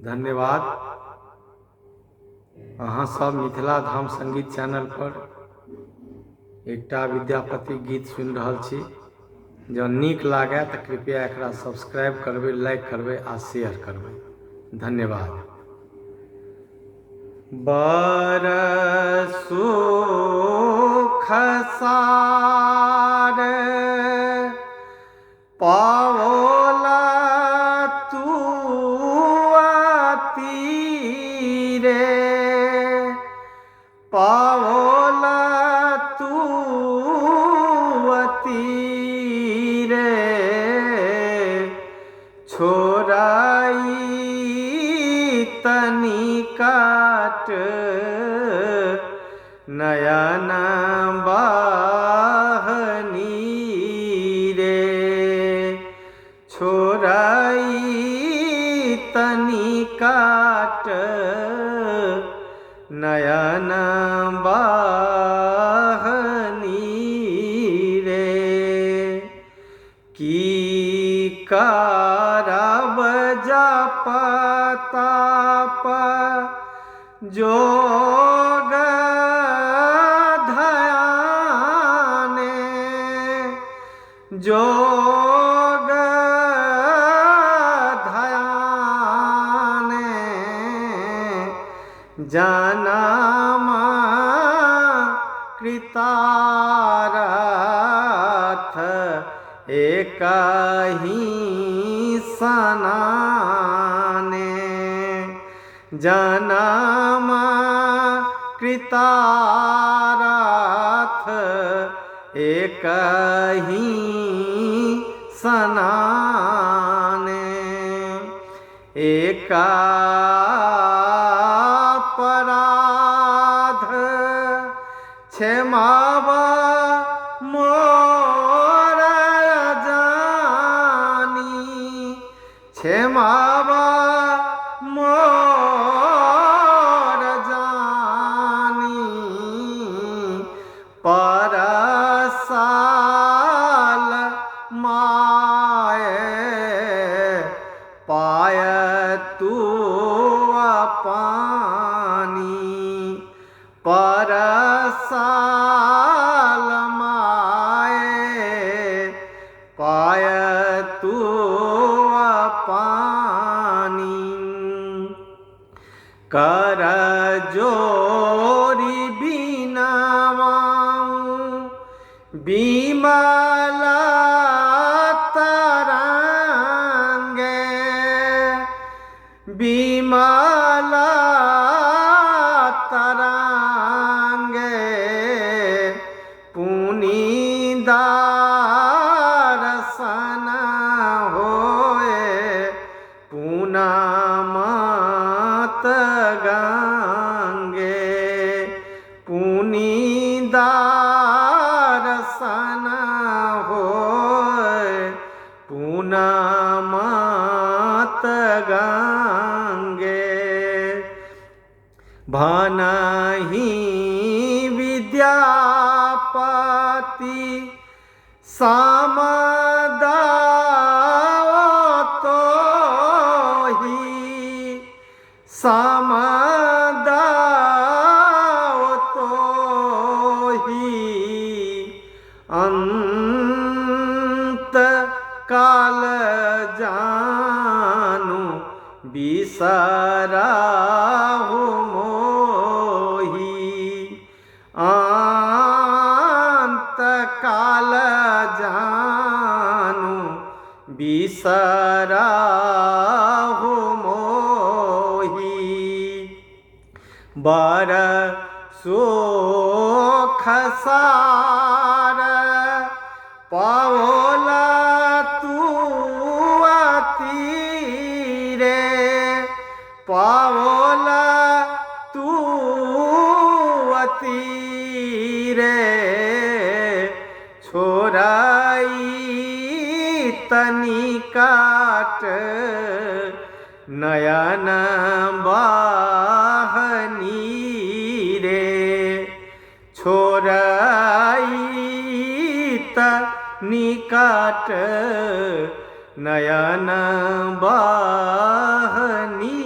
धन्यवाद। अहाँ सब मिथिला धाम संगीत चैनल पर एकटा विद्यापति गीत सुनि रहल छी। जँ नीक लागे तऽ कृपया एकरा सब्सक्राइब करबै, लाइक करबै आ शेयर करबै। धन्यवाद। बड़ सुख सार पाओला तू तीरे, पाओला तू तीरे, छोराई तनी काट नयन बाहनी रे, छोराई तनी काट नयन बाहनी रे। की करब जप तप जोग ध्याने, जोग ध्याने, जन्म कृतारथ एकहि सनाने, जन्म कृतारथ एकहि सनाने, एका अपराध क्षमावा मोर जानी, क्षमावा मोर जानी, परसाल माए पाय तू पानी, परसाल माए पाय तू पानी, कर जोरी बीनावाऊं बिमला तरंगे, बिमला तरंगे, पुनीदारसन होए पुनामत गंगे, पुनीदारसन होए पुनामत गंगे। भनहि विद्यापति समदावतोहि, समदावतोहि, अंत काल जानू बिसराहु मोहि, अंत काल जानू बिसराहु मोहि। बड़ सुख सार पाओला तू तीरे, पाओला तू तीरे, छोराई तनी काट नयन बाहनी रे, छोराई निकट नयन बहनी।